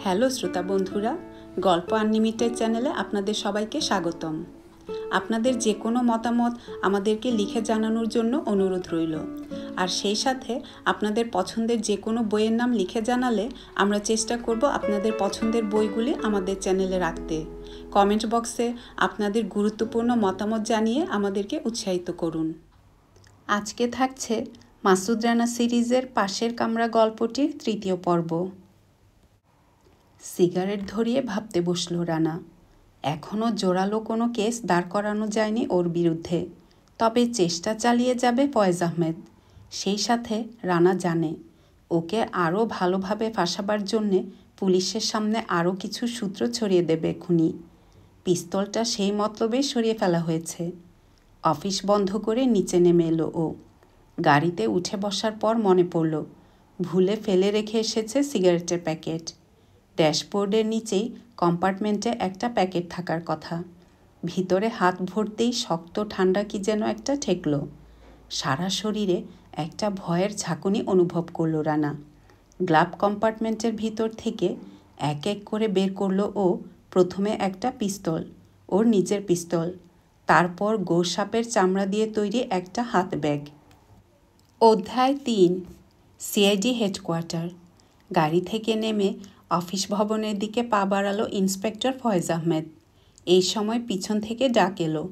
Hello শ্রোতা বন্ধুরা, গল্প আনলিমিটেড চ্যানেলে আপনাদের সবাইকে স্বাগতম। আপনাদের যে কোনো মতামত আমাদেরকে লিখে জানানোর জন্য অনুরোধ রইল। আর সেই সাথে আপনাদের পছন্দের যে কোনো বইয়ের নাম লিখে জানালে আমরা চেষ্টা করব আপনাদের পছন্দের বইগুলি আমাদের চ্যানেলে রাখতে। কমেন্ট বক্সে আপনাদের গুরুত্বপূর্ণ মতামত জানিয়ে আমাদেরকে উৎসাহিত করুন। আজকে থাকছে মাসুদ রানা সিরিজের পাশের কামরা গল্পটির তৃতীয় পর্ব। সিগারেট ধরিয়ে ভাবতে বসল রানা। এখনও জোরালো কোনো কেস দাঁড় করানো যায়নি ওর বিরুদ্ধে, তবে চেষ্টা চালিয়ে যাবে ফয়েজ আহমেদ। সেই সাথে রানা জানে ওকে আরও ভালোভাবে ফাঁসাবার জন্যে পুলিশের সামনে আরও কিছু সূত্র ছড়িয়ে দেবে খুনি। পিস্তলটা সেই মতলবেই সরিয়ে ফেলা হয়েছে। অফিস বন্ধ করে নিচে নেমে এলো ও। গাড়িতে উঠে বসার পর মনে পড়ল ভুলে ফেলে রেখে এসেছে সিগারেটের প্যাকেট। ড্যাশবোর্ডের নিচেই কম্পার্টমেন্টে একটা প্যাকেট থাকার কথা। ভিতরে হাত ভরতেই শক্ত ঠান্ডা কি যেন একটা ঠেকল। সারা শরীরে একটা ভয়ের ঝাঁকুনি অনুভব করল রানা। গ্লাভ কম্পার্টমেন্টের ভিতর থেকে এক এক করে বের করল ও। প্রথমে একটা পিস্তল, ওর নিজের পিস্তল, তারপর গোসাপের চামড়া দিয়ে তৈরি একটা হাত ব্যাগ। অধ্যায় ৩, সিআইডি হেডকোয়ার্টার। গাড়ি থেকে নেমে অফিস ভবনের দিকে পা বাড়ালো ইন্সপেক্টর ফয়েজ আহমেদ। এই সময় পিছন থেকে ডাক এলো।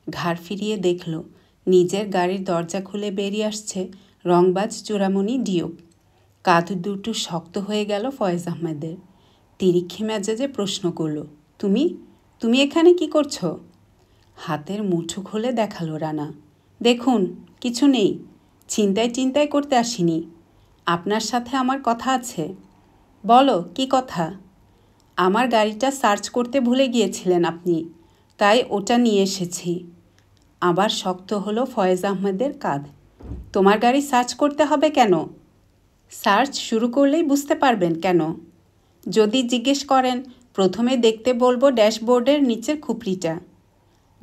ঘাড় ফিরিয়ে দেখল নিজের গাড়ির দরজা খুলে বেরিয়ে আসছে রংবাজ চূড়ামণি ডিউক। কাঁধ দুটো শক্ত হয়ে গেল ফয়েজ আহমেদের। তিরিক্ষি মেজাজে প্রশ্ন করল, তুমি তুমি এখানে কি করছো? হাতের মুঠো খুলে দেখালো রানা। দেখুন, কিছু নেই, ছিনতাই করতে আসিনি। আপনার সাথে আমার কথা আছে। বলো, কি কথা? আমার গাড়িটা সার্চ করতে ভুলে গিয়েছিলেন আপনি, তাই ওটা নিয়ে এসেছি। আবার শক্ত হলো ফয়েজ আহমেদের কাঁধ। তোমার গাড়ি সার্চ করতে হবে কেন? সার্চ শুরু করলেই বুঝতে পারবেন কেন। যদি জিজ্ঞেস করেন, প্রথমে দেখতে বলবো ড্যাশবোর্ডের নিচের খুপড়িটা।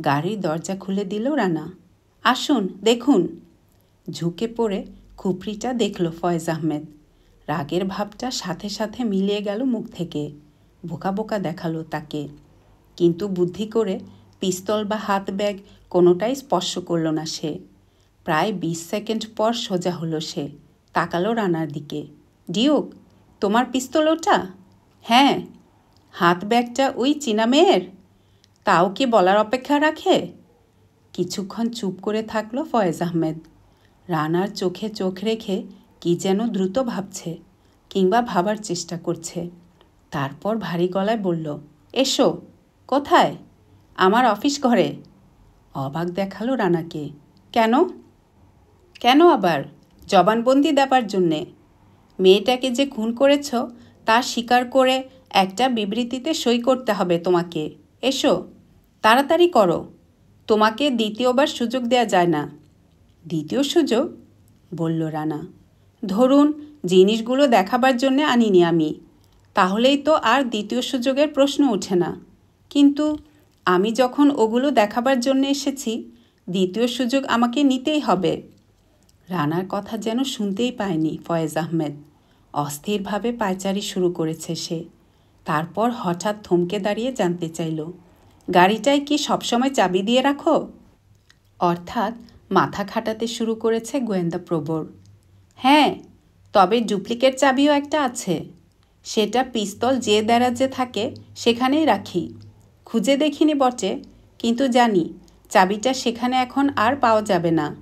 গাড়ির দরজা খুলে দিল রানা। আসুন, দেখুন। ঝুঁকে পড়ে খুপড়িটা দেখল ফয়েজ আহমেদ। রাগের ভাবটা সাথে সাথে মিলিয়ে গেল মুখ থেকে। বোকা বোকা দেখালো তাকে। কিন্তু বুদ্ধি করে পিস্তল বা হাত ব্যাগ কোনোটাই স্পর্শ করল না সে। প্রায় ২০ সেকেন্ড পর সোজা হলো সে। তাকালো রানার দিকে। ডিউক, তোমার পিস্তল ওটা? হ্যাঁ। হাত ব্যাগটা ওই চীনা মেয়ের? তাও কি বলার অপেক্ষা রাখে? কিছুক্ষণ চুপ করে থাকলো ফয়েজ আহমেদ। রানার চোখে চোখ রেখে কি যেন দ্রুত ভাবছে, কিংবা ভাবার চেষ্টা করছে। তারপর ভারী গলায় বলল, এসো। কোথায়? আমার অফিস ঘরে। অবাক দেখালো রানাকে। কেন? কেন আবার? জবানবন্দি দেবার জন্যে। মেয়েটাকে যে খুন করেছ তা স্বীকার করে একটা বিবৃতিতে সই করতে হবে তোমাকে। এসো, তাড়াতাড়ি করো। তোমাকে দ্বিতীয়বার সুযোগ দেয়া যায় না। দ্বিতীয় সুযোগ? বলল রানা। ধরুন, জিনিসগুলো দেখাবার জন্যে আনিনি আমি, তাহলেই তো আর দ্বিতীয় সুযোগের প্রশ্ন ওঠে না। কিন্তু আমি যখন ওগুলো দেখাবার জন্য এসেছি, দ্বিতীয় সুযোগ আমাকে নিতেই হবে। রানার কথা যেন শুনতেই পায়নি ফয়েজ আহমেদ। অস্থিরভাবে পায়চারি শুরু করেছে সে। তারপর হঠাৎ থমকে দাঁড়িয়ে জানতে চাইল, গাড়িটায় কি সবসময় চাবি দিয়ে রাখো? অর্থাৎ মাথা খাটাতে শুরু করেছে গোয়েন্দা প্রবর। হ্যাঁ, তবে ডুপ্লিকেট চাবিও একটা আছে। সেটা পিস্তল যে দ্যারাজে থাকে সেখানেই রাখি। খুঁজে দেখিনি বটে, কিন্তু জানি চাবিটা সেখানে এখন আর পাওয়া যাবে না।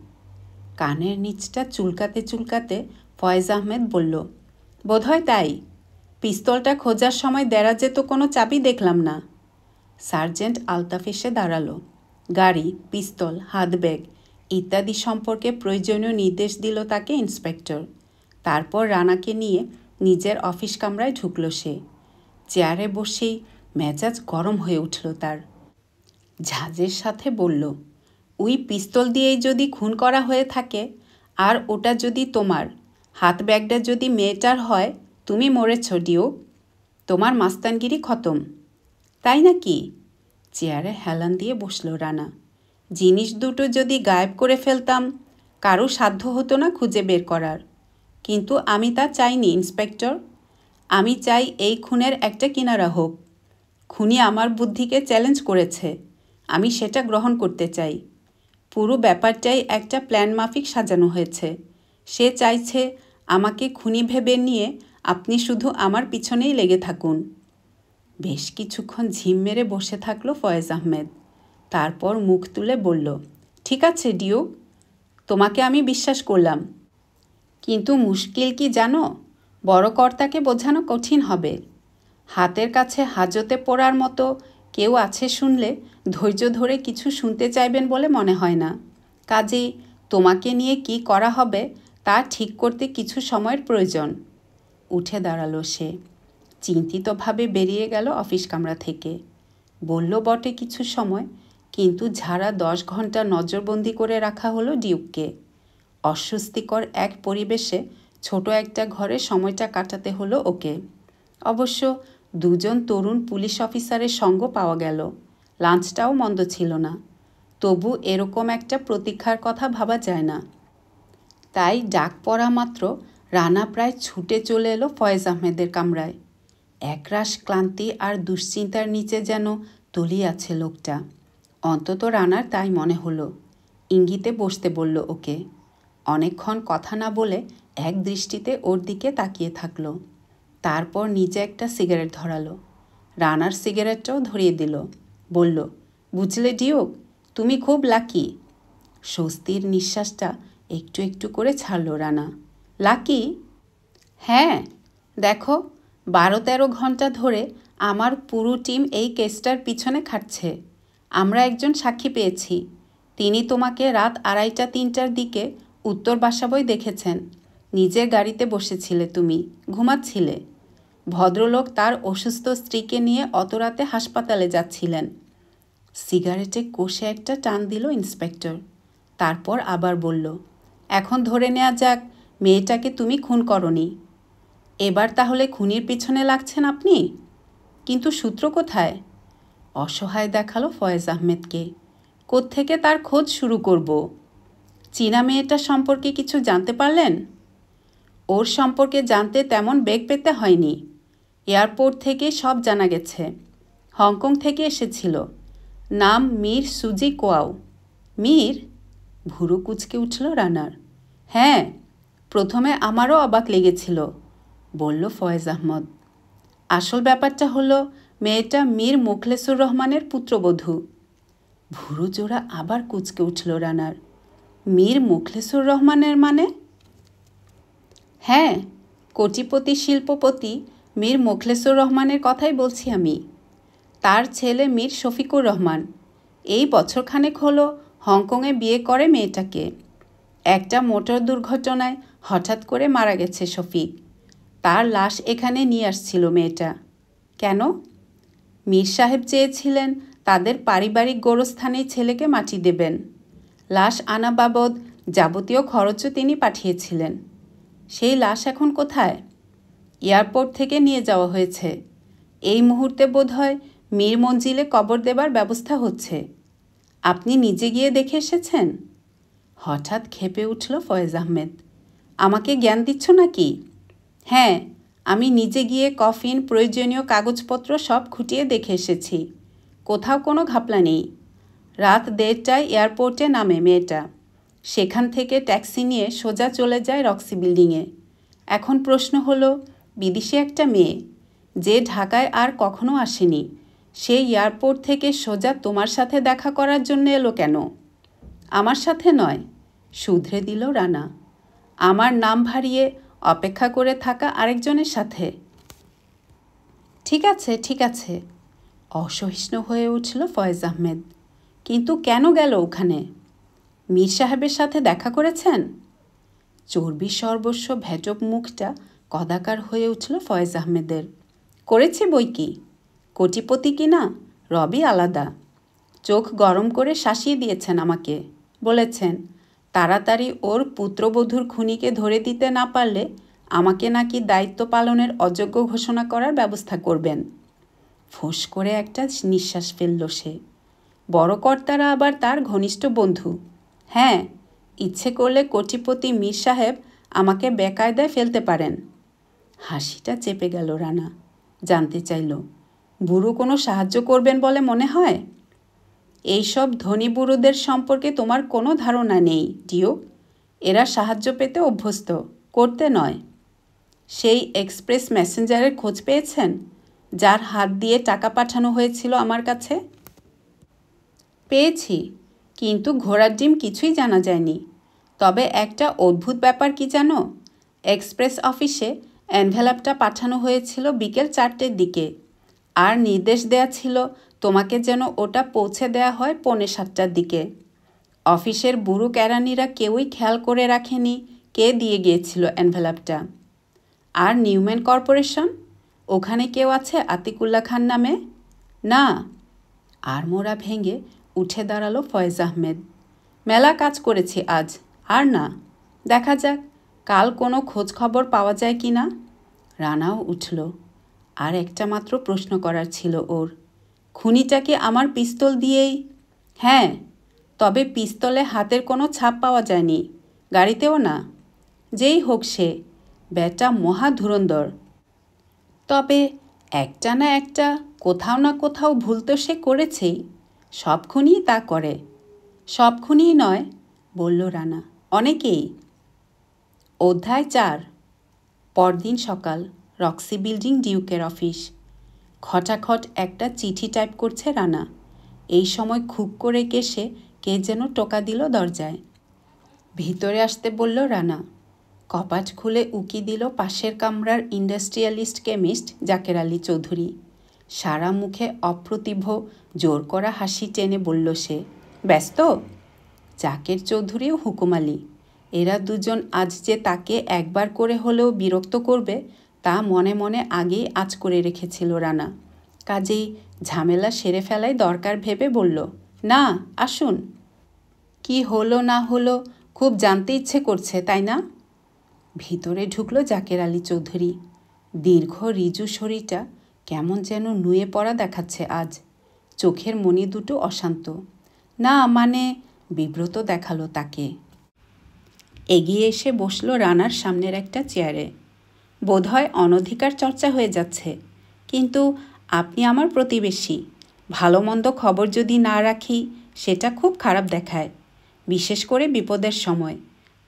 কানের নিচটা চুলকাতে চুলকাতে ফয়েজ আহমেদ বলল, বোধহয় তাই। পিস্তলটা খোঁজার সময় দ্যারাজে তো কোনো চাবি দেখলাম না। সার্জেন্ট আলতাফ এসে দাঁড়ালো। গাড়ি, পিস্তল, হাত ব্যাগ ইত্যাদি সম্পর্কে প্রয়োজনীয় নির্দেশ দিল তাকে ইন্সপেক্টর। তারপর রানাকে নিয়ে নিজের অফিস কামরায় ঢুকল সে। চেয়ারে বসেই মেজাজ গরম হয়ে উঠল তার। ঝাঁজের সাথে বলল, ওই পিস্তল দিয়েই যদি খুন করা হয়ে থাকে, আর ওটা যদি তোমার, হাত ব্যাগটা যদি মেয়েটার হয়, তুমি মরেছ ডিউক। তোমার মাস্তানগিরি খতম। তাই নাকি? চেয়ারে হেলান দিয়ে বসল রানা। জিনিস দুটো যদি গায়েব করে ফেলতাম, কারো সাধ্য হতো না খুঁজে বের করার। কিন্তু আমি তা চাইনি ইন্সপেক্টর। আমি চাই এই খুনের একটা কিনারা হোক। খুনি আমার বুদ্ধিকে চ্যালেঞ্জ করেছে, আমি সেটা গ্রহণ করতে চাই। পুরো ব্যাপারটাই একটা প্ল্যান মাফিক সাজানো হয়েছে। সে চাইছে আমাকে খুনি ভেবে নিয়ে আপনি শুধু আমার পিছনেই লেগে থাকুন। বেশ কিছুক্ষণ ঝিম মেরে বসে থাকল ফয়েজ আহমেদ। তারপর মুখ তুলে বলল, ঠিক আছে ডিউক, তোমাকে আমি বিশ্বাস করলাম, কিন্তু মুশকিল কি জানো? বড় কর্তাকে বোঝানো কঠিন হবে। হাতের কাছে হাজতে পড়ার মতো কেউ আছে শুনলে ধৈর্য ধরে কিছু শুনতে চাইবেন বলে মনে হয় না। কাজেই তোমাকে নিয়ে কি করা হবে তা ঠিক করতে কিছু সময়ের প্রয়োজন। উঠে দাঁড়ালো সে। চিন্তিতভাবে বেরিয়ে গেল অফিস কামরা থেকে। বলল বটে কিছু সময়, কিন্তু ঝাড়া 10 ঘন্টা নজরবন্দি করে রাখা হলো ডিউককে। অস্বস্তিকর এক পরিবেশে ছোট একটা ঘরে সময়টা কাটাতে হলো ওকে। অবশ্য দুজন তরুণ পুলিশ অফিসারের সঙ্গ পাওয়া গেল। লাঞ্চটাও মন্দ ছিল না। তবু এরকম একটা প্রতীক্ষার কথা ভাবা যায় না। তাই ডাক পড়া মাত্র রানা প্রায় ছুটে চলে এলো ফয়েজ আহমেদের কামরায়। একরাশ ক্লান্তি আর দুশ্চিন্তার নিচে যেন তলিয়ে আছে লোকটা। অন্তত রানার তাই মনে হলো। ইঙ্গিতে বসতে বলল ওকে। অনেকক্ষণ কথা না বলে এক দৃষ্টিতে ওর দিকে তাকিয়ে থাকলো। তারপর নিজে একটা সিগারেট ধরালো। রানার সিগারেটটাও ধরিয়ে দিল। বলল, বুঝলে ডিউক, তুমি খুব লাকি। স্বস্তির নিঃশ্বাসটা একটু একটু করে ছাড়ল রানা। লাকি? হ্যাঁ, দেখো, 12-13 ঘন্টা ধরে আমার পুরো টিম এই কেসটার পিছনে খাটছে। আমরা একজন সাক্ষী পেয়েছি। তিনি তোমাকে রাত 2:30-3টার দিকে উত্তর বাসাবই দেখেছেন। নিজের গাড়িতে বসেছিলে, তুমি ঘুমাচ্ছিলে। ভদ্রলোক তার অসুস্থ স্ত্রীকে নিয়ে অত রাতে হাসপাতালে যাচ্ছিলেন। সিগারেটে কষে একটা টান দিল ইন্সপেক্টর। তারপর আবার বলল, এখন ধরে নেওয়া যাক মেয়েটাকে তুমি খুন করনি। এবার তাহলে খুনির পিছনে লাগছেন আপনি? কিন্তু সূত্র কোথায়? অসহায় দেখালো ফয়েজ আহমেদকে। কোত্থেকে তার খোঁজ শুরু করব? চীনা মেয়েটা সম্পর্কে কিছু জানতে পারলেন? ওর সম্পর্কে জানতে তেমন বেগ পেতে হয়নি। এয়ারপোর্ট থেকে সব জানা গেছে। হংকং থেকে এসেছিল। নাম মীর সুজি কোয়াও। মীর? ভুরু কুঁচকে উঠল রানার। হ্যাঁ, প্রথমে আমারও অবাক লেগেছিল, বলল ফয়েজ আহমদ। আসল ব্যাপারটা হলো মেয়েটা মীর মোখলেসুর রহমানের পুত্রবধূ। ভুরু জোড়া আবার কুঁচকে উঠল রানার। মীর মোখলেসুর রহমানের মানে? হ্যাঁ, কোটিপতি শিল্পপতি মীর মোখলেসুর রহমানের কথাই বলছি আমি। তার ছেলে মীর শফিকুর রহমান এই বছরখানেক হলো হংকংয়ে বিয়ে করে মেয়েটাকে। একটা মোটর দুর্ঘটনায় হঠাৎ করে মারা গেছে শফিক। তার লাশ এখানে নিয়ে আসছিল মেয়েটা। কেন? মীর সাহেব চেয়েছিলেন তাদের পারিবারিক গোরস্থানেই ছেলেকে মাটি দেবেন। লাশ আনা বাবদ যাবতীয় খরচও তিনি পাঠিয়েছিলেন। সেই লাশ এখন কোথায়? এয়ারপোর্ট থেকে নিয়ে যাওয়া হয়েছে। এই মুহূর্তে বোধহয় মীর মঞ্জিলে কবর দেবার ব্যবস্থা হচ্ছে। আপনি নিজে গিয়ে দেখে এসেছেন? হঠাৎ ক্ষেপে উঠল ফয়েজ আহমেদ। আমাকে জ্ঞান দিচ্ছ নাকি? হ্যাঁ, আমি নিজে গিয়ে কফিন প্রয়োজনীয় কাগজপত্র সব খুঁটিয়ে দেখে এসেছি। কোথাও কোনো ঘাপলা নেই। রাত 1:30টায় এয়ারপোর্টে নামে মেয়েটা। সেখান থেকে ট্যাক্সি নিয়ে সোজা চলে যায় রক্সি বিল্ডিংয়ে। এখন প্রশ্ন হলো, বিদেশি একটা মেয়ে যে ঢাকায় আর কখনো আসেনি, সে এয়ারপোর্ট থেকে সোজা তোমার সাথে দেখা করার জন্য এলো কেন? আমার সাথে নয়, শুধরে দিল রানা। আমার নাম ভারিয়ে অপেক্ষা করে থাকা আরেকজনের সাথে। ঠিক আছে, ঠিক আছে, অসহিষ্ণু হয়ে উঠল ফয়েজ আহমেদ। কিন্তু কেন গেল ওখানে? মীর সাহেবের সাথে দেখা করেছেন? চর্বি সর্বস্ব ভেটক মুখটা কদাকার হয়ে উঠল ফয়েজ আহমেদের। করেছি বই কি। কোটিপতি কিনা রবি আলাদা। চোখ গরম করে শাসিয়ে দিয়েছেন আমাকে। বলেছেন তাড়াতাড়ি ওর পুত্রবধূর খুনিকে ধরে দিতে না পারলে আমাকে নাকি দায়িত্ব পালনের অযোগ্য ঘোষণা করার ব্যবস্থা করবেন। ফোঁস করে একটা নিঃশ্বাস ফেলল সে। বড় কর্তারা আবার তার ঘনিষ্ঠ বন্ধু। হ্যাঁ, ইচ্ছে করলে কোটিপতি মীর সাহেব আমাকে বেকায়দায় ফেলতে পারেন। হাসিটা চেপে গেল রানা। জানতে চাইল, বুড়ো কোনো সাহায্য করবেন বলে মনে হয়? এইসব ধনী বুড়োদের সম্পর্কে তোমার কোনো ধারণা নেই ডিও। এরা সাহায্য পেতে অভ্যস্ত, করতে নয়। সেই এক্সপ্রেস মেসেঞ্জারের খোঁজ পেয়েছেন, যার হাত দিয়ে টাকা পাঠানো হয়েছিল আমার কাছে? পেয়েছি, কিন্তু ঘোড়ার ডিম কিছুই জানা যায়নি। তবে একটা অদ্ভুত ব্যাপার কি জানো? এক্সপ্রেস অফিসে এনভেলপটা পাঠানো হয়েছিল বিকেল 4টের দিকে, আর নির্দেশ দেয়া ছিল তোমাকে যেন ওটা পৌঁছে দেয়া হয় 6:45টার দিকে। অফিসের বুড়ো কেরানিরা কেউই খেয়াল করে রাখেনি কে দিয়ে গিয়েছিল এনভেলপটা। আর নিউম্যান কর্পোরেশন, ওখানে কেউ আছে আতিকুল্লাহ খান নামে? না। আড়মোড়া ভেঙে উঠে দাঁড়ালো ফয়েজ আহমেদ। মেলা কাজ করেছি আজ, আর না। দেখা যাক কাল কোনো খোঁজ খবর পাওয়া যায় কি না। রানাও উঠল। আর একটা মাত্র প্রশ্ন করার ছিল ওর। খুনিটাকে আমার পিস্তল দিয়েই? হ্যাঁ, তবে পিস্তলে হাতের কোনো ছাপ পাওয়া যায়নি, গাড়িতেও না। যেই হোক সে, ব্যাটা মহা ধুরন্ধর। তবে একটা না একটা কোথাও না কোথাও ভুল তো সে করেছেই। সব খুনিই তা করে। সব খুনিই নয়, বলল রানা, অনেকেই। অধ্যায় 4। পরদিন সকাল, রক্সি বিল্ডিং, ডিউকের অফিস। খটাখট একটা চিঠি টাইপ করছে রানা। এই সময় খুব করে কেসে কে যেন টোকা দিল দরজায়। ভিতরে আসতে বলল রানা। কপাট খুলে উকি দিল পাশের কামরার ইন্ডাস্ট্রিয়ালিস্ট কেমিস্ট জাকের আলী চৌধুরী। সারা মুখে অপ্রতিভ জোর করা হাসি টেনে বলল সে, ব্যস্ত? জাকের চৌধুরীও হুকুম আলী। এরা দুজন আজ যে তাকে একবার করে হলেও বিরক্ত করবে তা মনে মনে আগেই আঁচ করে রেখেছিল রানা। কাজেই ঝামেলা সেরে ফেলাই দরকার ভেবে বলল, না, আসুন। কি হলো না হলো খুব জানতে ইচ্ছে করছে, তাই না? ভিতরে ঢুকলো জাকের আলী চৌধুরী। দীর্ঘ রিজু শরীরটা কেমন যেন নুয়ে পড়া দেখাচ্ছে আজ। চোখের মণি দুটো অশান্ত। না মানে, বিব্রত দেখালো তাকে। এগিয়ে এসে বসল রানার সামনের একটা চেয়ারে। বোধহয় অনধিকার চর্চা হয়ে যাচ্ছে, কিন্তু আপনি আমার প্রতিবেশী। ভালো মন্দ খবর যদি না রাখি সেটা খুব খারাপ দেখায়, বিশেষ করে বিপদের সময়।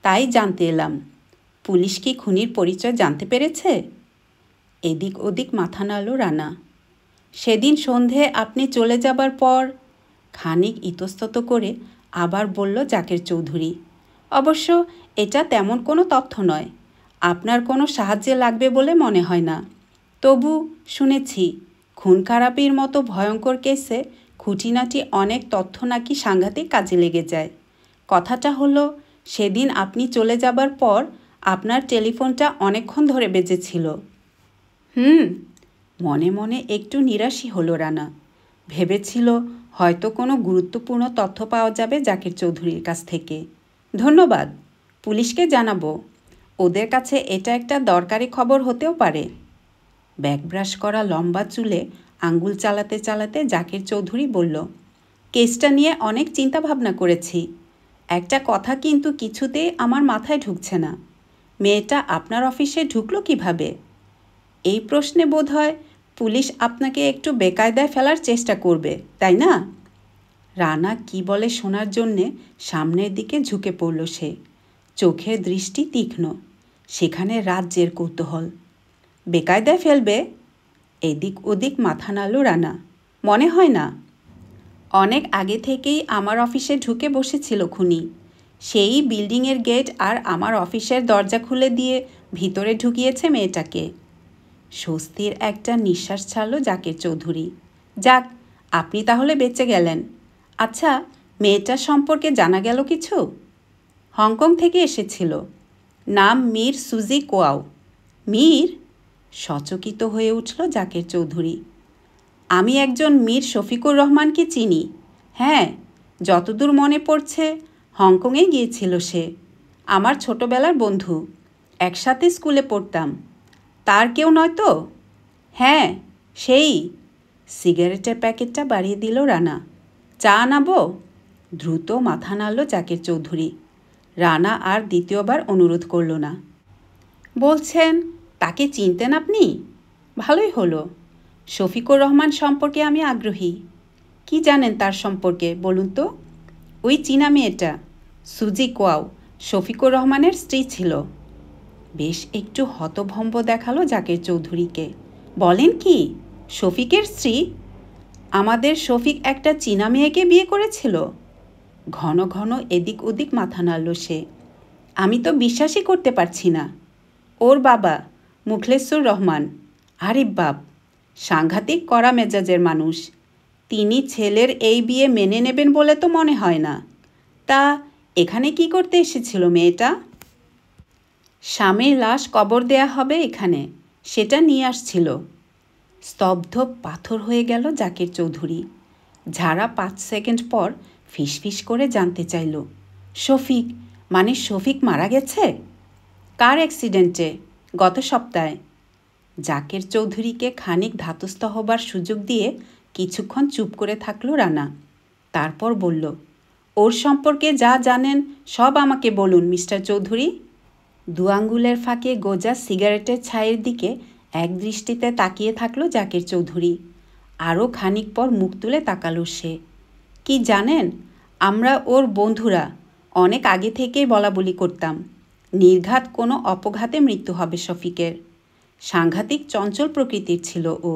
তাই জানতে এলাম, পুলিশ কি খুনির পরিচয় জানতে পেরেছে? এদিক ওদিক মাথা নাড়ল রানা। সেদিন সন্ধে আপনি চলে যাবার পর। খানিক ইতস্তত করে আবার বলল জাকের চৌধুরী। অবশ্য এটা তেমন কোনো তথ্য নয়, আপনার কোনো সাহায্যে লাগবে বলে মনে হয় না। তবু শুনেছি খুন খারাপির মতো ভয়ঙ্কর কেসে খুঁটিনাটি অনেক তথ্য নাকি সাংঘাতিক কাজে লেগে যায়। কথাটা হলো, সেদিন আপনি চলে যাবার পর আপনার টেলিফোনটা অনেকক্ষণ ধরে বেজেছিল। মনে মনে একটু নিরাশই হলো রানা। ভেবেছিল হয়তো কোনো গুরুত্বপূর্ণ তথ্য পাওয়া যাবে জাকির চৌধুরীর কাছ থেকে। ধন্যবাদ, পুলিশকে জানাবো। ওদের কাছে এটা একটা দরকারি খবর হতেও পারে। ব্যাকব্রাশ করা লম্বা চুলে আঙ্গুল চালাতে চালাতে জাকির চৌধুরী বলল, কেসটা নিয়ে অনেক চিন্তা ভাবনা করেছি। একটা কথা কিন্তু কিছুতেই আমার মাথায় ঢুকছে না। মেয়েটা আপনার অফিসে ঢুকলো কিভাবে? এই প্রশ্নে বোধহয় পুলিশ আপনাকে একটু বেকায়দায় ফেলার চেষ্টা করবে, তাই না? রানা কি বলে শোনার জন্যে সামনের দিকে ঝুঁকে পড়ল সে। চোখের দৃষ্টি তীক্ষ্ণ, সেখানে রাজ্যের কৌতূহল। বেকায়দায় ফেলবে? এদিক ওদিক মাথা নাড়ল রানা। মনে হয় না। অনেক আগে থেকেই আমার অফিসে ঢুকে বসেছিল খুনি। সেই বিল্ডিংয়ের গেট আর আমার অফিসের দরজা খুলে দিয়ে ভিতরে ঢুকিয়েছে মেয়েটাকে। স্বস্তির একটা নিঃশ্বাস ছাড়ল জাকের চৌধুরী। যাক, আপনি তাহলে বেঁচে গেলেন। আচ্ছা, মেয়েটার সম্পর্কে জানা গেল কিছু? হংকং থেকে এসেছিল। নাম মীর সুজি কোয়াও। মীর? সচকিত হয়ে উঠল জাকের চৌধুরী। আমি একজন মীর শফিকুর রহমানকে চিনি। হ্যাঁ, যতদূর মনে পড়ছে হংকংয়ে গিয়েছিল সে। আমার ছোটবেলার বন্ধু, একসাথে স্কুলে পড়তাম। তার কেউ নয় তো? হ্যাঁ, সেই। সিগারেটের প্যাকেটটা বাড়িয়ে দিল রানা। চা আনাবো? দ্রুত মাথা নাড়ল জাকের চৌধুরী। রানা আর দ্বিতীয়বার অনুরোধ করল না। বলছেন তাকে চিনতেন আপনি? ভালোই হলো। শফিকুর রহমান সম্পর্কে আমি আগ্রহী। কি জানেন তার সম্পর্কে বলুন তো? ওই চীনা মেয়েটা, সুজি কোয়াও, শফিকুর রহমানের স্ত্রী ছিল। বেশ একটু হতভম্ব দেখালো জাকের চৌধুরীকে। বলেন কি? শফিকের স্ত্রী? আমাদের শফিক একটা চীনা মেয়েকে বিয়ে করেছিল? ঘন ঘন এদিক ওদিক মাথা নাড়ল সে। আমি তো বিশ্বাসই করতে পারছি না। ওর বাবা মুখলেসুর রহমান, আরে বাপ, সাংঘাতিক কড়া মেজাজের মানুষ। তিনি ছেলের এই বিয়ে মেনে নেবেন বলে তো মনে হয় না। তা এখানে কি করতে এসেছিল মেয়েটা? স্বামীর লাশ কবর দেয়া হবে এখানে, সেটা নিয়ে আসছিল। স্তব্ধ পাথর হয়ে গেল জাকির চৌধুরী। ঝাড়া 5 সেকেন্ড পর ফিসফিস করে জানতে চাইল, শফিক, মানে শফিক মারা গেছে? কার অ্যাক্সিডেন্টে? গত সপ্তাহে। জাকের চৌধুরীকে খানিক ধাতস্থ হবার সুযোগ দিয়ে কিছুক্ষণ চুপ করে থাকল রানা। তারপর বলল, ওর সম্পর্কে যা জানেন সব আমাকে বলুন মিস্টার চৌধুরী। 2 আঙ্গুলের ফাঁকে গোজা সিগারেটের ছাইয়ের দিকে এক দৃষ্টিতে তাকিয়ে থাকল জাকের চৌধুরী। আরও খানিক পর মুখ তুলে তাকালো সে। কি জানেন, আমরা ওর বন্ধুরা অনেক আগে থেকেই বলাবলি করতাম, নির্ঘাত কোনো অপঘাতে মৃত্যু হবে শফিকের। সাংঘাতিক চঞ্চল প্রকৃতির ছিল ও,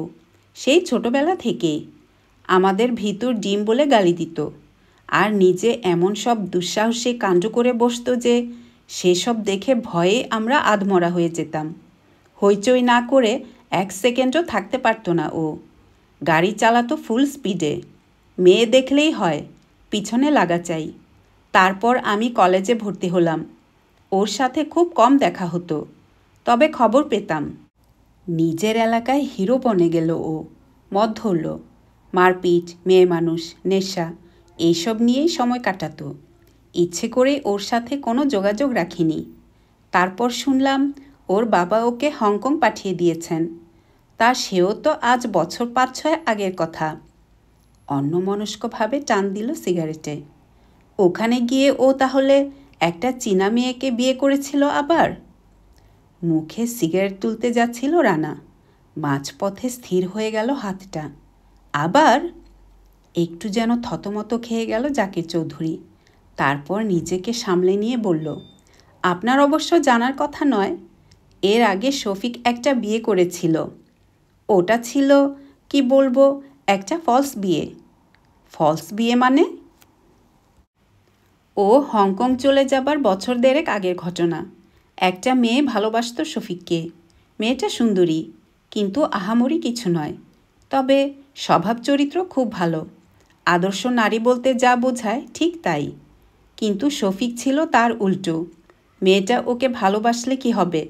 সেই ছোটবেলা থেকেই। আমাদের ভিতর ডিম বলে গালি দিত, আর নিজে এমন সব দুঃসাহসী কাণ্ড করে বসত যে সেসব দেখে ভয়ে আমরা আধমরা হয়ে যেতাম। হইচই না করে 1 সেকেন্ডও থাকতে পারত না ও। গাড়ি চালাতো ফুল স্পিডে। মেয়ে দেখলেই হয় পিছনে লাগা চাই। তারপর আমি কলেজে ভর্তি হলাম। ওর সাথে খুব কম দেখা হতো, তবে খবর পেতাম। নিজের এলাকায় হিরো বনে গেল ও। মদ ধরল, মারপিট, মেয়ে মানুষ, নেশা, এইসব নিয়েই সময় কাটাতো। ইচ্ছে করে ওর সাথে কোনো যোগাযোগ রাখিনি। তারপর শুনলাম ওর বাবা ওকে হংকং পাঠিয়ে দিয়েছেন। তা সেও তো আজ বছর 5-6 আগের কথা। অন্যমনস্কভাবে টান দিল সিগারেটে। ওখানে গিয়ে ও তাহলে একটা চীনা মেয়েকে বিয়ে করেছিল আবার? মুখে সিগারেট তুলতে যাচ্ছিল রানা। মাঝপথে স্থির হয়ে গেল হাতটা। আবার? একটু যেন থতমত খেয়ে গেল জাকির চৌধুরী। তারপর নিজেকে সামলে নিয়ে বলল, আপনার অবশ্য জানার কথা নয়, এর আগে শফিক একটা বিয়ে করেছিল। ওটা ছিল, কি বলবো, একটা ফলস বিয়ে। ফলস বিয়ে মানে? ও হংকং চলে যাবার বছর 1.5 আগের ঘটনা। একটা মেয়ে ভালোবাসত শফিককে। মেয়েটা সুন্দরী, কিন্তু আহামরি কিছু নয়। তবে স্বভাব চরিত্র খুব ভালো। আদর্শ নারী বলতে যা বোঝায় ঠিক তাই। কিন্তু শফিক ছিল তার উল্টো। মেয়েটা ওকে ভালোবাসলে কি হবে,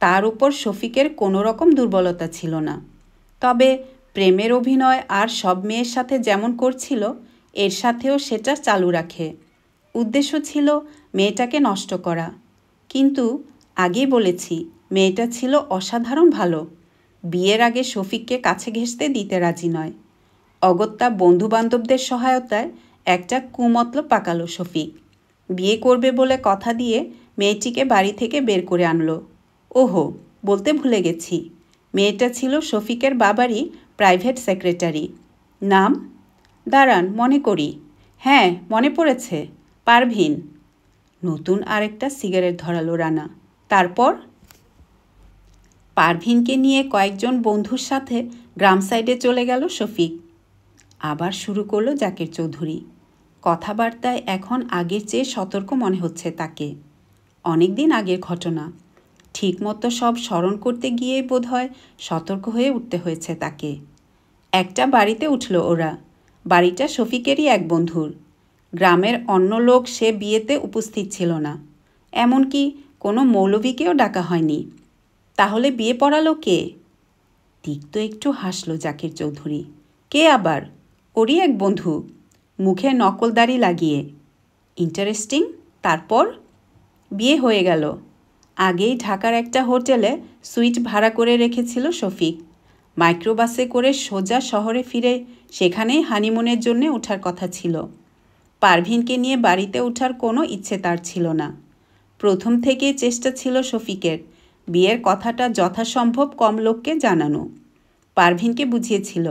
তার উপর শফিকের কোনো রকম দুর্বলতা ছিল না। তবে প্রেমের অভিনয় আর সব মেয়ের সাথে যেমন করছিল, এর সাথেও সেটা চালু রাখে। উদ্দেশ্য ছিল মেয়েটাকে নষ্ট করা। কিন্তু আগেই বলেছি, মেয়েটা ছিল অসাধারণ ভালো। বিয়ের আগে শফিককে কাছে ঘেঁষতে দিতে রাজি নয়। অগত্যা বন্ধুবান্ধবদের সহায়তায় একটা কুমতলব পাকালো শফিক। বিয়ে করবে বলে কথা দিয়ে মেয়েটিকে বাড়ি থেকে বের করে আনলো। ওহো, বলতে ভুলে গেছি, মেয়েটা ছিল শফিকের বাবারই প্রাইভেট সেক্রেটারি। নাম? দাঁড়ান মনে করি। হ্যাঁ, মনে পড়েছে, পারভিন। নতুন আরেকটা সিগারেট ধরালো রানা। তারপর? পারভিনকে নিয়ে কয়েকজন বন্ধুর সাথে গ্রাম সাইডে চলে গেল শফিক। আবার শুরু করলো জাকির চৌধুরী। কথাবার্তায় এখন আগের চেয়ে সতর্ক মনে হচ্ছে তাকে। অনেক দিন আগের ঘটনা। ঠিকমতো সব স্মরণ করতে গিয়েই বোধহয় সতর্ক হয়ে উঠতে হয়েছে তাকে। একটা বাড়িতে উঠল ওরা। বাড়িটা শফিকেরই এক বন্ধুর। গ্রামের অন্য লোক সে বিয়েতে উপস্থিত ছিল না। এমনকি কোনো মৌলভীকেও ডাকা হয়নি। তাহলে বিয়ে পড়ালো কে? তিক্ত একটু হাসল জাকির চৌধুরী। কে আবার? ওরই এক বন্ধু, মুখে নকলদারি লাগিয়ে। ইন্টারেস্টিং। তারপর? বিয়ে হয়ে গেল। আগেই ঢাকার একটা হোটেলে সুইট ভাড়া করে রেখেছিল শফিক। মাইক্রোবাসে করে সোজা শহরে ফিরে সেখানেই হানিমুনের জন্য ওঠার কথা ছিল। পারভিনকে নিয়ে বাড়িতে ওঠার কোনো ইচ্ছে তার ছিল না। প্রথম থেকেই চেষ্টা ছিল শফিকের বিয়ের কথাটা যথাসম্ভব কম লোককে জানানো। পারভিনকে বুঝিয়েছিল,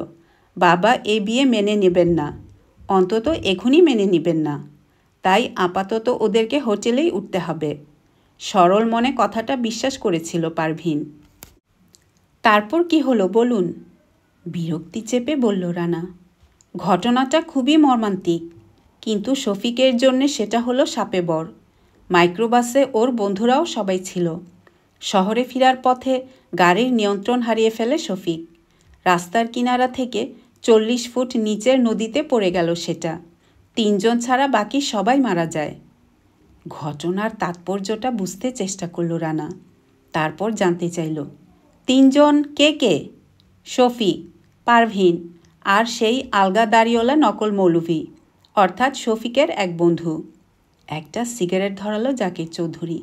বাবা এ বিয়ে মেনে নেবেন না, অন্তত এখনই মেনে নেবেন না, তাই আপাতত ওদেরকে হোটেলেই উঠতে হবে। সরল মনে কথাটা বিশ্বাস করেছিল পারভিন। তারপর কি হলো বলুন? বিরক্তি চেপে বলল রানা। ঘটনাটা খুবই মর্মান্তিক, কিন্তু শফিকের জন্যে সেটা হলো শাপে বর। মাইক্রোবাসে ওর বন্ধুরাও সবাই ছিল। শহরে ফেরার পথে গাড়ির নিয়ন্ত্রণ হারিয়ে ফেলে শফিক। রাস্তার কিনারা থেকে 40 ফুট নিচের নদীতে পড়ে গেল সেটা। 3 জন ছাড়া বাকি সবাই মারা যায়। ঘটনার তাৎপর্যটা বুঝতে চেষ্টা করল রানা। তারপর জানতে চাইল, 3 জন কে কে? শফিক, পারভিন আর সেই আলগা দাড়িওয়ালা নকল মৌলভী, অর্থাৎ শফিকের এক বন্ধু। একটা সিগারেট ধরালো জাকির চৌধুরী।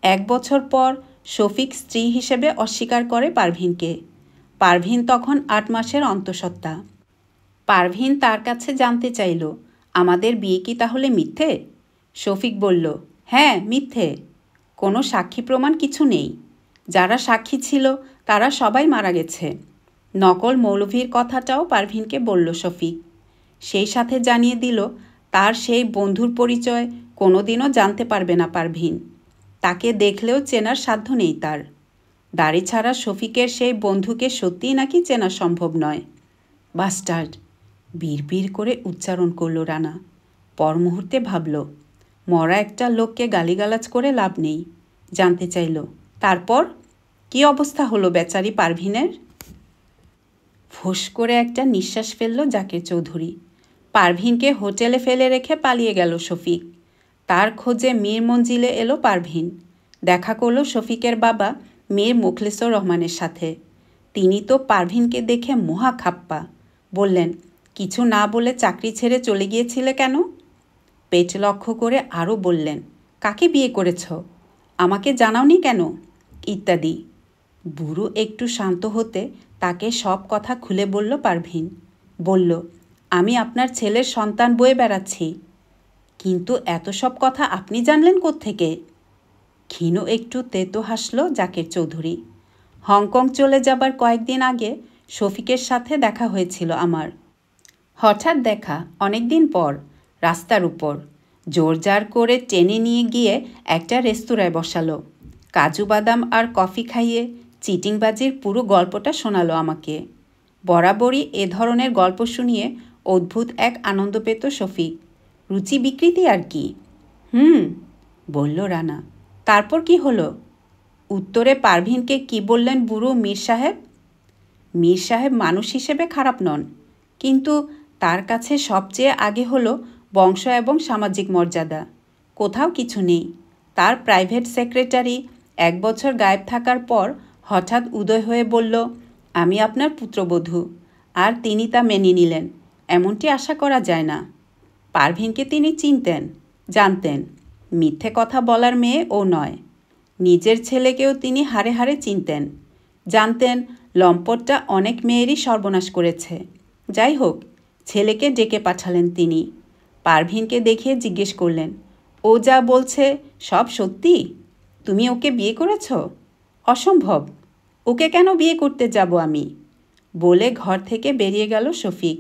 1 বছর পর শফিক স্ত্রী হিসেবে অস্বীকার করে পারভিনকে। পারভিন তখন 8 মাসের অন্তঃসত্ত্বা। পারভিন তার কাছে জানতে চাইল, আমাদের বিয়ে কি তাহলে মিথ্যে? শফিক বলল, হ্যাঁ মিথ্যে, কোনো সাক্ষী প্রমাণ কিছু নেই। যারা সাক্ষী ছিল তারা সবাই মারা গেছে। নকল মৌলভীর কথাটাও পারভিনকে বলল শফিক। সেই সাথে জানিয়ে দিল, তার সেই বন্ধুর পরিচয় কোনোদিনও জানতে পারবে না পারভিন। তাকে দেখলেও চেনার সাধ্য নেই তার। দাড়ি ছাড়া শফিকের সেই বন্ধুকে সত্যিই নাকি চেনা সম্ভব নয়। বাস্টার্ড, বিড়বিড় করে উচ্চারণ করল রানা। পর মুহূর্তে ভাবল, মরা একটা লোককে গালিগালাজ করে লাভ নেই। জানতে চাইল, তারপর কি অবস্থা হলো বেচারি পারভিনের? ফোঁস করে একটা নিঃশ্বাস ফেলল জাকির চৌধুরী। পারভিনকে হোটেলে ফেলে রেখে পালিয়ে গেল শফিক। তার খোঁজে মীর মঞ্জিলে এলো পারভিন। দেখা করল শফিকের বাবা মীর মুখলেসুর রহমানের সাথে। তিনি তো পারভিনকে দেখে মহা খাপ্পা। বললেন, কিছু না বলে চাকরি ছেড়ে চলে গিয়েছিলে কেন? পেট লক্ষ্য করে আরও বললেন, কাকে বিয়ে করেছ? আমাকে জানাওনি কেন? ইত্যাদি। বুড়ো একটু শান্ত হতে তাকে সব কথা খুলে বলল পারভিন। বলল, আমি আপনার ছেলের সন্তান বয়ে বেড়াচ্ছি। কিন্তু এত সব কথা আপনি জানলেন কোত্থেকে? ক্ষীণ একটু তেতো হাসল জাকির চৌধুরী। হংকং চলে যাবার কয়েকদিন আগে শফিকের সাথে দেখা হয়েছিল আমার। হঠাৎ দেখা, অনেক দিন পর, রাস্তার উপর। জোরজার করে টেনে নিয়ে গিয়ে একটা রেস্তোরাঁয় বসালো। কাজু বাদাম আর কফি খাইয়ে চিটিংবাজির পুরো গল্পটা শোনালো আমাকে। বরাবরই এ ধরনের গল্প শুনিয়ে অদ্ভুত এক আনন্দ পেত শফিক। রুচি বিকৃতি আর কি। বলল রানা। তারপর কি হলো? উত্তরে পারভিনকে কি বললেন বুড়ো মীর সাহেব? মীর সাহেব মানুষ হিসেবে খারাপ নন, কিন্তু তার কাছে সবচেয়ে আগে হলো বংশ এবং সামাজিক মর্যাদা। কোথাও কিছু নেই। তার প্রাইভেট সেক্রেটারি 1 বছর গায়েব থাকার পর হঠাৎ উদয় হয়ে বলল, আমি আপনার পুত্রবধূ, আর তিনি তা মেনে নিলেন। এমনটি আশা করা যায় না। পারভিনকে তিনি চিনতেন, জানতেন। মিথ্যে কথা বলার মেয়ে ও নয়। নিজের ছেলেকেও তিনি হাড়ে হাড়ে চিনতেন। জানতেন লম্পটটা অনেক মেয়েরই সর্বনাশ করেছে। যাই হোক, ছেলেকে ডেকে পাঠালেন তিনি। পারভিনকে দেখিয়ে জিজ্ঞেস করলেন, ও যা বলছে সব সত্যি? তুমি ওকে বিয়ে করেছ? অসম্ভব, ওকে কেন বিয়ে করতে যাব আমি? বলে ঘর থেকে বেরিয়ে গেল শফিক।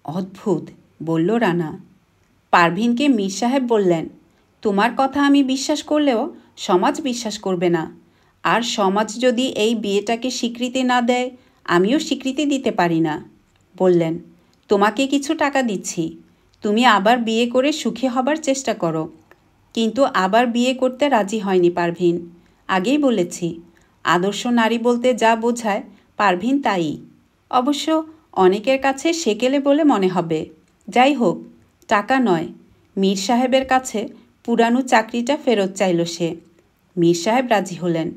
অদ্ভুত, বলল রানা। পারভিনকে মীর সাহেব বললেন, তোমার কথা আমি বিশ্বাস করলেও সমাজ বিশ্বাস করবে না। আর সমাজ যদি এই বিয়েটাকে স্বীকৃতি না দেয়, আমিও স্বীকৃতি দিতে পারি না। বললেন, তোমাকে কিছু টাকা দিচ্ছি, তুমি আবার বিয়ে করে সুখী হবার চেষ্টা করো। কিন্তু আবার বিয়ে করতে রাজি হয়নি পারভিন। আগেই বলেছি, আদর্শ নারী বলতে যা বোঝায় পারভিন তাই। অবশ্য অনেকের কাছে সেকেলে বলে মনে হবে। যাই হোক, টাকা নয়, মীর সাহেবের কাছে পুরানো চাকরিটা ফেরত চাইল সে। মীর সাহেব রাজি হলেন।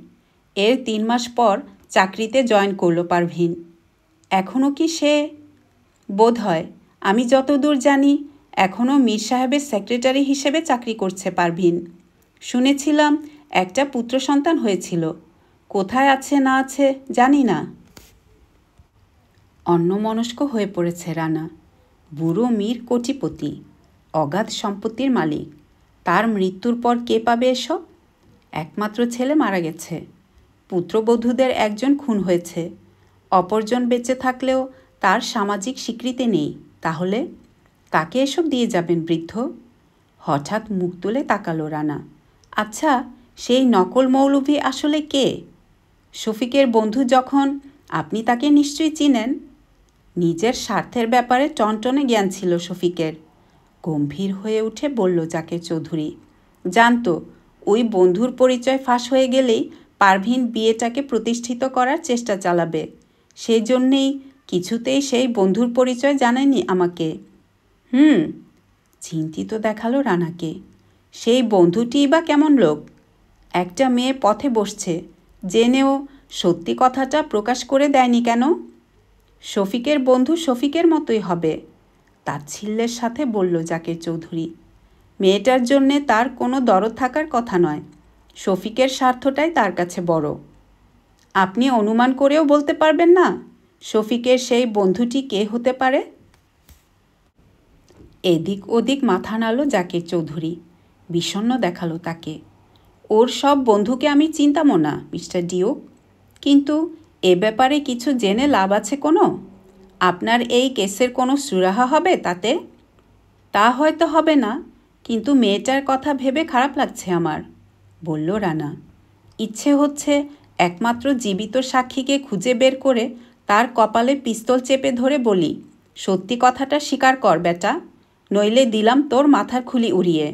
এর 3 মাস পর চাকরিতে জয়েন করল পারভিন। এখনও কি সে? বোধ হয়, আমি যতদূর জানি এখনও মীর সাহেবের সেক্রেটারি হিসেবে চাকরি করছে পারভিন। শুনেছিলাম একটা পুত্র সন্তান হয়েছিল। কোথায় আছে না আছে জানি না। অন্যমনস্ক হয়ে পড়েছে রানা। বুড়ো মীর কোটিপতি, অগাধ সম্পত্তির মালিক। তার মৃত্যুর পর কে পাবে এসব? একমাত্র ছেলে মারা গেছে। পুত্রবধূদের একজন খুন হয়েছে, অপরজন বেঁচে থাকলেও তার সামাজিক স্বীকৃতি নেই। তাহলে কাকে এসব দিয়ে যাবেন বৃদ্ধ? হঠাৎ মুখ তুলে তাকালো রানা। আচ্ছা, সেই নকল মৌলভী আসলে কে? শফিকের বন্ধু যখন, আপনি তাকে নিশ্চয়ই চিনেন। নিজের স্বার্থের ব্যাপারে টনটনে জ্ঞান ছিল শফিকের। গম্ভীর হয়ে উঠে বলল জাকের চৌধুরী, জানতো ওই বন্ধুর পরিচয় ফাঁস হয়ে গেলেই পারভিন বিয়েটাকে প্রতিষ্ঠিত করার চেষ্টা চালাবে। সেই জন্যেই কিছুতেই সেই বন্ধুর পরিচয় জানায়নি আমাকে। চিন্তিত দেখালো রানাকে। সেই বন্ধুটিই বা কেমন লোক? একটা মেয়ে পথে বসছে, জেনেও সত্যি কথাটা প্রকাশ করে দেয়নি কেন? শফিকের বন্ধু শফিকের মতোই হবে, তাচ্ছিল্যের সাথে বলল জাকের চৌধুরী। মেয়েটার জন্যে তার কোনো দরদ থাকার কথা নয়, শফিকের স্বার্থটাই তার কাছে বড়। আপনি অনুমান করেও বলতে পারবেন না শফিকের সেই বন্ধুটি কে হতে পারে? এদিক ওদিক মাথা নাড়ল জাকের চৌধুরী। বিষণ্ণ দেখালো তাকে। ওর সব বন্ধুকে আমি চিনতামও না মিস্টার ডিওক, কিন্তু এ ব্যাপারে কিছু জেনে লাভ আছে কোনো? আপনার এই কেসের কোনো সুরাহা হবে তাতে? তা হয়তো হবে না, কিন্তু মেয়েটার কথা ভেবে খারাপ লাগছে আমার, বলল রানা। ইচ্ছে হচ্ছে একমাত্র জীবিত সাক্ষীকে খুঁজে বের করে তার কপালে পিস্তল চেপে ধরে বলি, সত্যি কথাটা স্বীকার কর বেটা, নইলে দিলাম তোর মাথার খুলি উড়িয়ে।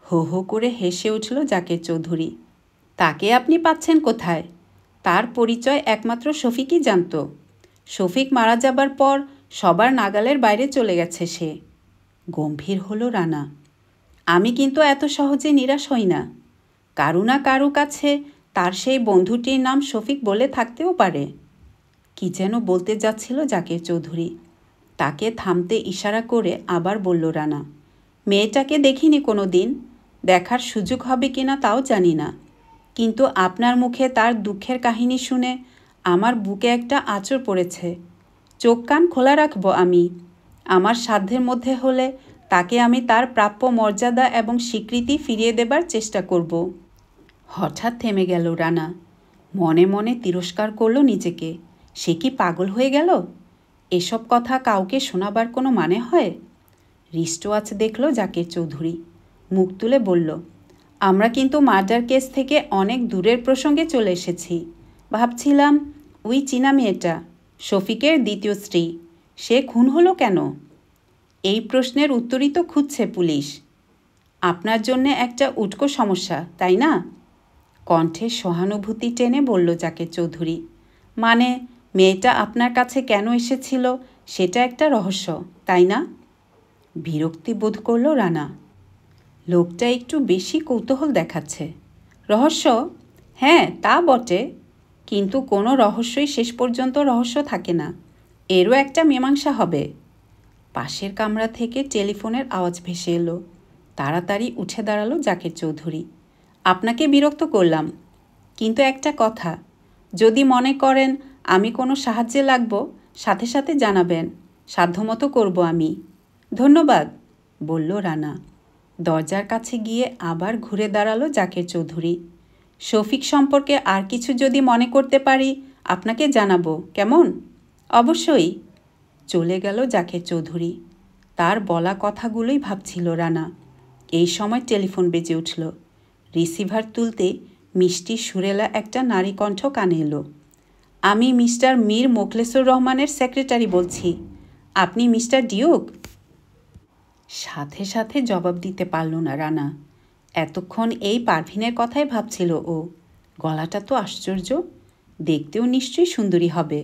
হো হো করে হেসে উঠল জাকের চৌধুরী। তাকে আপনি পাচ্ছেন কোথায়? তার পরিচয় একমাত্র শফিকই জানত। শফিক মারা যাবার পর সবার নাগালের বাইরে চলে গেছে সে। গম্ভীর হলো রানা। আমি কিন্তু এত সহজে নিরাশ হই না। কারু না কারু কাছে তার সেই বন্ধুটির নাম শফিক বলে থাকতেও পারে। কি যেন বলতে যাচ্ছিল জাকের চৌধুরী, তাকে থামতে ইশারা করে আবার বলল রানা, মেয়েটাকে দেখিনি কোনো দিন, দেখার সুযোগ হবে কিনা তাও জানি না, কিন্তু আপনার মুখে তার দুঃখের কাহিনী শুনে আমার বুকে একটা আঁচড় পড়েছে। চোখ কান খোলা রাখব আমি। আমার সাধ্যের মধ্যে হলে তাকে আমি তার প্রাপ্য মর্যাদা এবং স্বীকৃতি ফিরিয়ে দেবার চেষ্টা করব। হঠাৎ থেমে গেল রানা। মনে মনে তিরস্কার করল নিজেকে। সে কি পাগল হয়ে গেল? এসব কথা কাউকে শোনাবার কোনো মানে হয়? রিস্টোয়াচ দেখল জাকের চৌধুরী। মুখ তুলে বলল, আমরা কিন্তু মার্ডার কেস থেকে অনেক দূরের প্রসঙ্গে চলে এসেছি। ভাবছিলাম ওই চীনা মেয়েটা, শফিকের দ্বিতীয় স্ত্রী, সে খুন হলো কেন? এই প্রশ্নের উত্তরই তো খুঁজছে পুলিশ। আপনার জন্যে একটা উটকো সমস্যা, তাই না? কণ্ঠে সহানুভূতি টেনে বলল জাকের চৌধুরী। মানে, মেয়েটা আপনার কাছে কেন এসেছিল সেটা একটা রহস্য, তাই না? বিরক্তি বোধ করল রানা। লোকটা একটু বেশি কৌতূহল দেখাচ্ছে। রহস্য? হ্যাঁ, তা বটে, কিন্তু কোনো রহস্যই শেষ পর্যন্ত রহস্য থাকে না। এরও একটা মীমাংসা হবে। পাশের কামরা থেকে টেলিফোনের আওয়াজ ভেসে এলো। তাড়াতাড়ি উঠে দাঁড়ালো জাকের চৌধুরী। আপনাকে বিরক্ত করলাম, কিন্তু একটা কথা, যদি মনে করেন আমি কোনো সাহায্যে লাগব, সাথে সাথে জানাবেন, সাধ্যমতো করব আমি। ধন্যবাদ, বলল রানা। দরজার কাছে গিয়ে আবার ঘুরে দাঁড়ালো জাকের চৌধুরী। শফিক সম্পর্কে আর কিছু যদি মনে করতে পারি আপনাকে জানাবো, কেমন? অবশ্যই, চলে গেল জাকের চৌধুরী। তার বলা কথাগুলোই ভাবছিল রানা। এই সময় টেলিফোন বেজে উঠল। রিসিভার তুলতে মিষ্টি সুরেলা একটা নারী কণ্ঠ কানে এলো। আমি মিস্টার মীর মোখলেসুর রহমানের সেক্রেটারি বলছি। আপনি মিস্টার ডিওক? সাথে সাথে জবাব দিতে পারল না রানা। এতক্ষণ এই পারভিনের কথাই ভাবছিল ও। গলাটা তো আশ্চর্য, দেখতেও নিশ্চয়ই সুন্দরী হবে।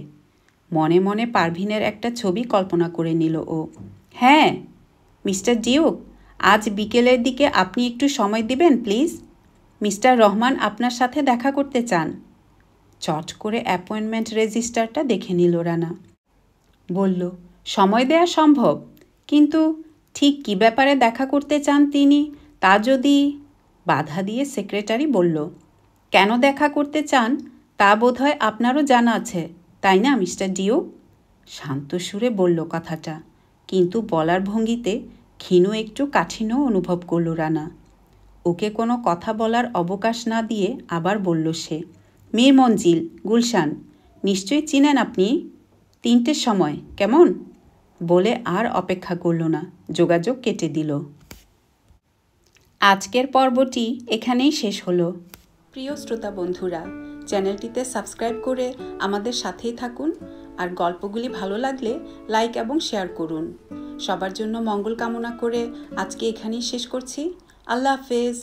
মনে মনে পারভিনের একটা ছবি কল্পনা করে নিল ও। হ্যাঁ মিস্টার ডিওক, আজ বিকেলের দিকে আপনি একটু সময় দিবেন প্লিজ? মিস্টার রহমান আপনার সাথে দেখা করতে চান। চট করে অ্যাপয়েন্টমেন্ট রেজিস্টারটা দেখে নিল রানা। বলল, সময় দেয়া সম্ভব, কিন্তু ঠিক কী ব্যাপারে দেখা করতে চান তিনি তা যদি। বাধা দিয়ে সেক্রেটারি বলল, কেন দেখা করতে চান তা বোধহয় আপনারও জানা আছে, তাই না মিস্টার ডিও? শান্ত সুরে বলল কথাটা, কিন্তু বলার ভঙ্গিতে ক্ষীণ একটু কাঠিন্য অনুভব করল রানা। ওকে কোনো কথা বলার অবকাশ না দিয়ে আবার বলল সে, মীর মঞ্জিল, গুলশান। নিশ্চয়ই চিনেন আপনি। 3টের সময়, কেমন? বলে আর অপেক্ষা করল না, যোগাযোগ কেটে দিল। আজকের পর্বটি এখানেই শেষ হলো। প্রিয় শ্রোতা বন্ধুরা, চ্যানেলটিতে সাবস্ক্রাইব করে আমাদের সাথেই থাকুন, আর গল্পগুলি ভালো লাগলে লাইক এবং শেয়ার করুন। সবার জন্য মঙ্গল কামনা করে আজকে এখানেই শেষ করছি। আল্লাহ হাফেজ।